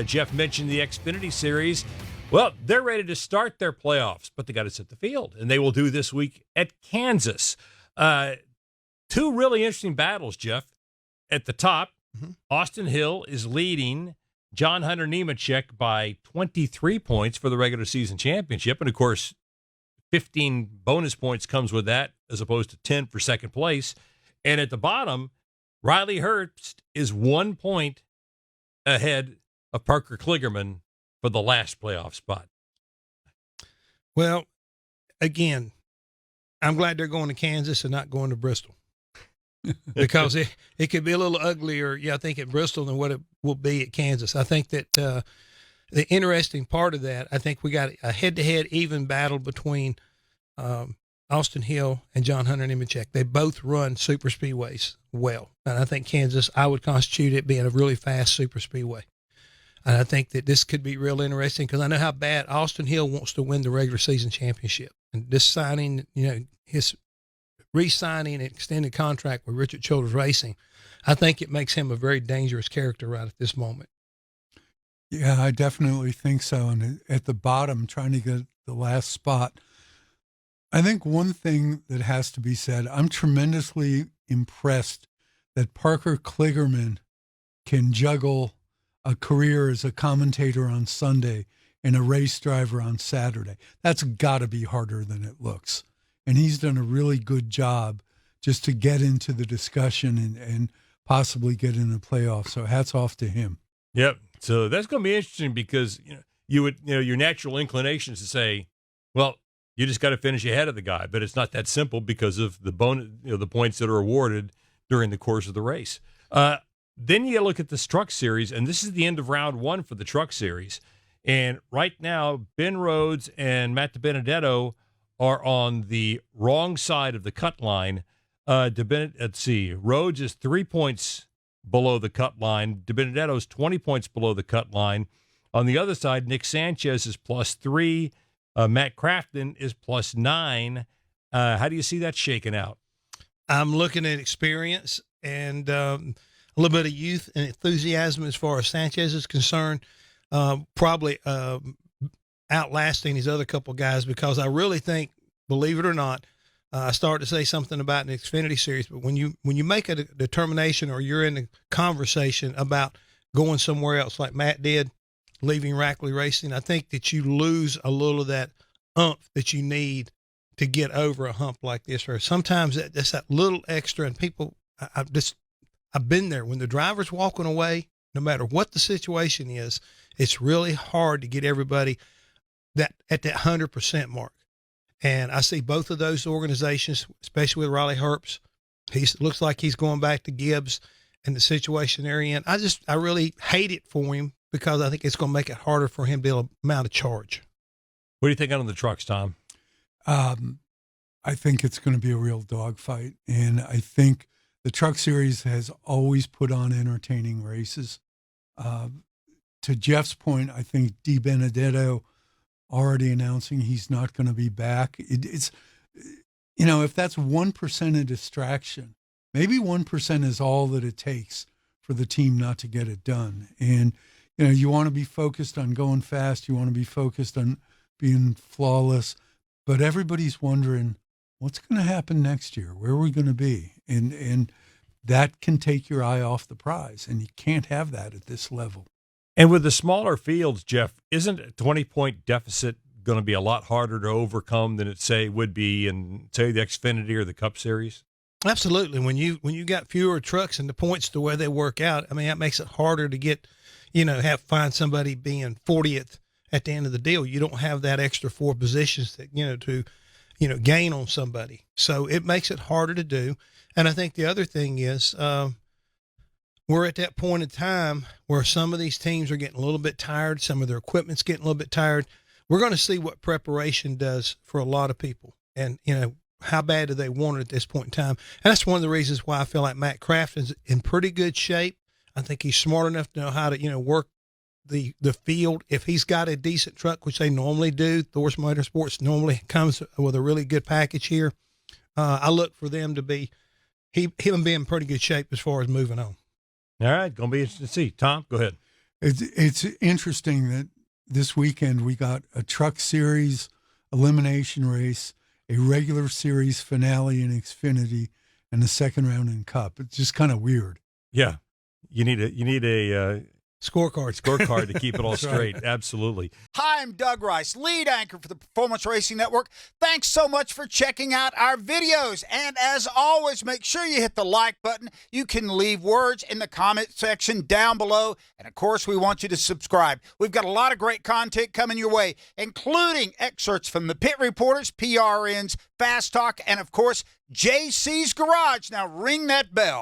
Jeff mentioned the Xfinity Series. Well, they're ready to start their playoffs, but they got to set the field, and they will do this week at Kansas. Two really interesting battles, Jeff. At the top, Austin Hill is leading John Hunter Nemechek by 23 points for the regular season championship, and of course, 15 bonus points comes with that, as opposed to 10 for second place. And at the bottom, Riley Herbst is 1 point ahead of Parker Kligerman for the last playoff spot. Well, again, I'm glad they're going to Kansas and not going to Bristol because it could be a little uglier, I think, at Bristol than what it will be at Kansas. I think that the interesting part of that, I think we got a head-to-head even battle between Austin Hill and John Hunter Nemechek. They both run super speedways well. And I think Kansas, I would constitute it being a really fast super speedway. And I think that this could be real interesting because I know how bad Austin Hill wants to win the regular season championship. And this signing, his re-signing and extended contract with Richard Childress Racing, I think it makes him a very dangerous character right at this moment. Yeah, I definitely think so. And at the bottom, trying to get the last spot, I think one thing that has to be said, I'm tremendously impressed that Parker Kligerman can juggle a career as a commentator on Sunday and a race driver on Saturday. That's got to be harder than it looks. And he's done a really good job just to get into the discussion and possibly get in the playoffs. So hats off to him. Yep. So that's going to be interesting because your natural inclination is to say, well, you just got to finish ahead of the guy, but it's not that simple because of the bonus, the points that are awarded during the course of the race. Then you look at this Truck Series, and this is the end of round one for the Truck Series. And right now, Ben Rhodes and Matt DiBenedetto are on the wrong side of the cut line. Let's see, Rhodes is 3 points below the cut line. DiBenedetto's 20 points below the cut line. On the other side, Nick Sanchez is +3. Matt Crafton is +9. How do you see that shaking out? I'm looking at experience and a little bit of youth and enthusiasm as far as Sanchez is concerned, probably outlasting these other couple guys because I really think, believe it or not, I started to say something about an Xfinity Series, but when you make a determination or you're in a conversation about going somewhere else like Matt did, leaving Rackley Racing, I think that you lose a little of that oomph that you need to get over a hump like this. Or sometimes that's that little extra, and people, I've been there. When the driver's walking away, no matter what the situation is, it's really hard to get everybody at that 100% mark. And I see both of those organizations, especially with Riley Herbst. He looks like he's going back to Gibbs and the situation they're in. I really hate it for him because I think it's going to make it harder for him to be able to mount a charge. What do you think on the trucks, Tom? I think it's going to be a real dogfight. And I think the Truck Series has always put on entertaining races. To Jeff's point, I think DiBenedetto already announcing he's not going to be back. It's, if that's 1% of distraction, maybe 1% is all that it takes for the team not to get it done. And, you want to be focused on going fast. You want to be focused on being flawless. But everybody's wondering, what's going to happen next year? Where are we going to be? And that can take your eye off the prize, and you can't have that at this level. And with the smaller fields, Jeff, isn't a 20-point deficit going to be a lot harder to overcome than it would be in, say, the Xfinity or the Cup Series? Absolutely. When you got fewer trucks and the points the way they work out, I mean, that makes it harder to get, find somebody being 40th at the end of the deal. You don't have that extra 4 positions that, to gain on somebody. So it makes it harder to do. And I think the other thing is, we're at that point in time where some of these teams are getting a little bit tired. Some of their equipment's getting a little bit tired. We're going to see what preparation does for a lot of people. And, how bad do they want it at this point in time? And that's one of the reasons why I feel like Matt Crafton's in pretty good shape. I think he's smart enough to know how to, work the field. If he's got a decent truck, which they normally do, Thor's Motorsports normally comes with a really good package here. I look for them to be, him being in pretty good shape as far as moving on. All right, going to be interesting to see. Tom, go ahead. It's interesting that this weekend we got a Truck Series elimination race, a regular series finale in Xfinity, and the second round in Cup. It's just kind of weird. Yeah, you need a Scorecard to keep it all straight. Absolutely. Hi, I'm Doug Rice, lead anchor for the Performance Racing Network. Thanks so much for checking out our videos. And as always, make sure you hit the like button. You can leave words in the comment section down below. And of course, we want you to subscribe. We've got a lot of great content coming your way, including excerpts from the pit reporters, PRNs, Fast Talk, and of course, JC's Garage. Now ring that bell.